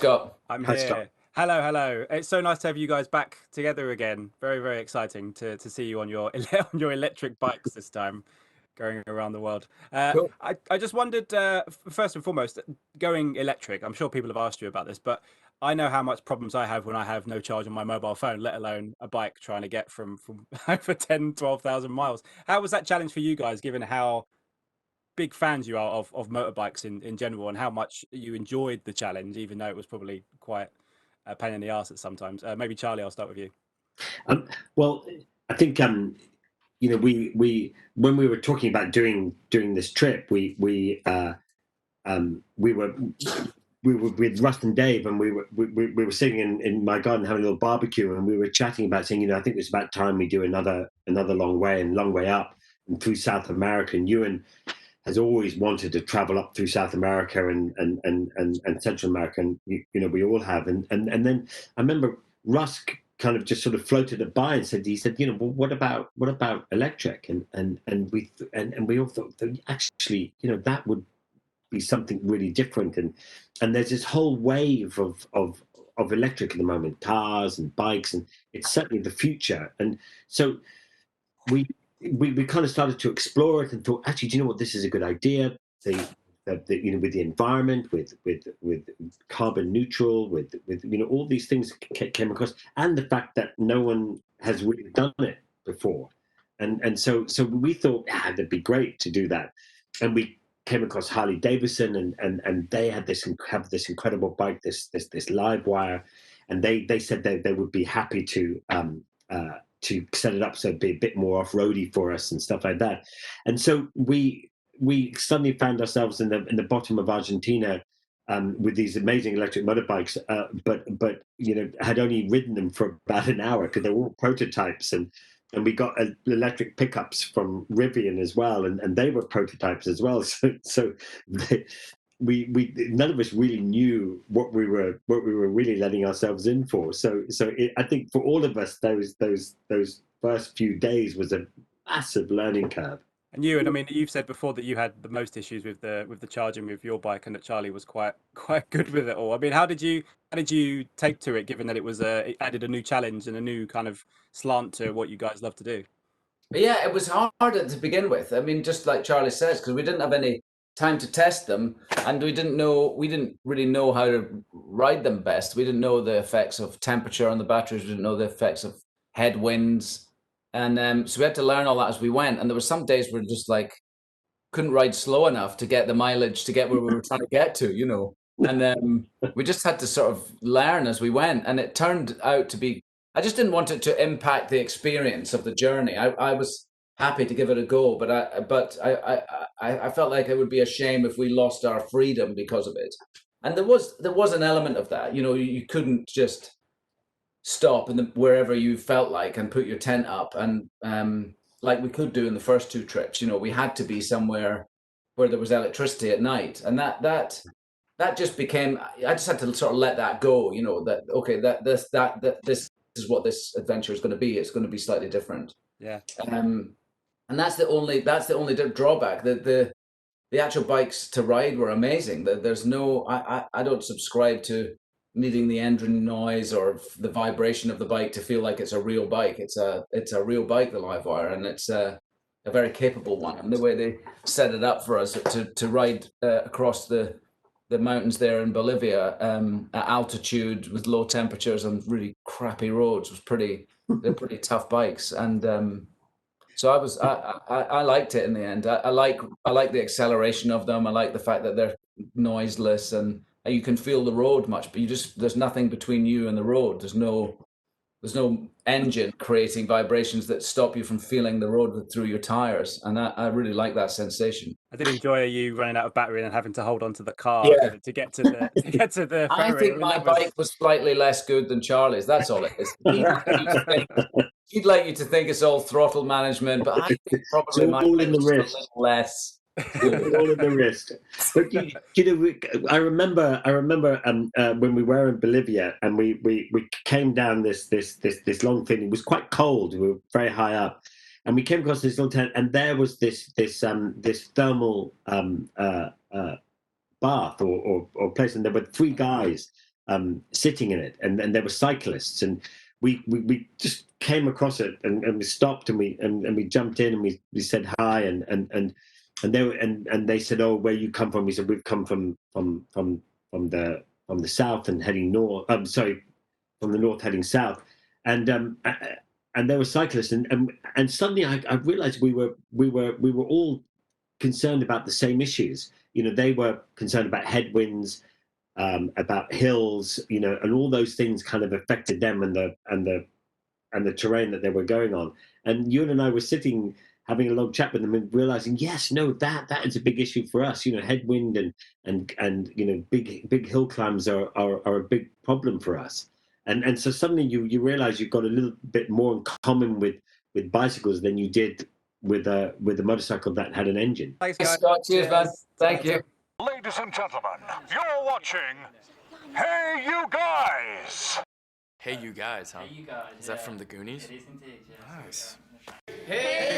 Scott. I'm Hi, Scott. here. Hello, hello. It's so nice to have you guys back together again. Very, very exciting to see you on your on your electric bikes this time, going around the world. Cool. I just wondered, first and foremost, going electric. I'm sure people have asked you about this, but I know how much problems I have when I have no charge on my mobile phone, let alone a bike trying to get from over 10, 12,000 miles. How was that challenge for you guys, given how big fans you are of motorbikes in general, and how much you enjoyed the challenge, even though it was probably quite a pain in the arse at sometimes? Maybe Charlie, I'll start with you. Well, I think we when we were talking about doing this trip, we were with Russ and Dave, and we were sitting in my garden having a little barbecue, and we were chatting about saying, I think it's about time we do another long way up and through South America. And Ewan has always wanted to travel up through South America and Central America, and we all have. And then I remember Russ kind of just sort of floated it by and said, well, what about electric? And we all thought that actually, that would be something really different. And there's this whole wave of electric at the moment, cars and bikes, and it's certainly the future. And so we kind of started to explore it and thought, actually, do you know what? This is a good idea. With the environment, with carbon neutral, with all these things came across, and the fact that no one has really done it before, and so we thought, that'd be great to do that, and we came across Harley-Davidson, and they had this incredible bike, this live wire, and they said they would be happy to set it up so it'd be a bit more off-roady for us and stuff like that. And so we suddenly found ourselves in the bottom of Argentina with these amazing electric motorbikes, but had only ridden them for about an hour because they were all prototypes, and we got electric pickups from Rivian as well, and they were prototypes as well. So we none of us really knew what we were really letting ourselves in for. So I think for all of us, those first few days was a massive learning curve. And you, and I mean, you've said before that you had the most issues with the charging with your bike, and that Charlie was quite good with it all. I mean, how did you take to it, given that it added a new challenge and a new kind of slant to what you guys love to do? Yeah, it was hard to begin with. I mean, just like Charlie says, because we didn't have any time to test them, and we didn't really know how to ride them best. We didn't know the effects of temperature on the batteries. We didn't know the effects of headwinds. And so we had to learn all that as we went. And there were some days where just like couldn't ride slow enough to get the mileage to get where we were trying to get to, And we just had to sort of learn as we went. And it turned out to be, I just didn't want it to impact the experience of the journey. I was happy to give it a go, but I felt like it would be a shame if we lost our freedom because of it. And there was an element of that. You couldn't just stop wherever you felt like and put your tent up, and like we could do in the first two trips. We had to be somewhere where there was electricity at night, and that just became, I just had to sort of let that go. That okay, that this is what this adventure is going to be. It's going to be slightly different. Yeah. And that's the only drawback. The actual bikes to ride were amazing. There's no, I don't subscribe to needing the engine noise or the vibration of the bike to feel like it's a real bike. It's a real bike, the Livewire, and it's a very capable one. And the way they set it up for us to ride across the mountains there in Bolivia at altitude with low temperatures and really crappy roads they're pretty tough bikes. And so I liked it in the end. I like the acceleration of them. I like the fact that they're noiseless and you can feel the road much, but there's nothing between you and the road. There's no engine creating vibrations that stop you from feeling the road through your tires, and I really like that sensation. I did enjoy you running out of battery and having to hold on to the car to get to the ferry. I think my bike was slightly less good than Charlie's. That's all it is. He'd like you to think it's all throttle management, but I think probably my all bike in the was just wrist. a little less. All in the wrist. But I remember when we were in Bolivia and we came down this long thing. It was quite cold. We were very high up, and we came across this little tent, and there was this thermal bath or place, and there were three guys sitting in it, and there were cyclists, and we just came across it, and we stopped, and we jumped in, and we said hi, and they said, oh, where you come from? We said, we've come from the south and heading north. Sorry, from the north heading south, and there were cyclists, and suddenly I realized we were all concerned about the same issues. You know, they were concerned about headwinds, about hills, you know, and all those things kind of affected them and the terrain that they were going on. And Ewan and I were sitting having a long chat with them and realizing, yes, no, that is a big issue for us. You know, headwind and you know, big hill climbs are a big problem for us. And so suddenly you realize you've got a little bit more in common with bicycles than you did with a motorcycle that had an engine. Thanks, Thanks, guys. Scott. Cheers, man. Thank you. Ladies and gentlemen, you're watching Hey You Guys! Hey, you guys, huh? Hey, you guys. Is that from the Goonies? It is indeed, yeah. Nice. Hey,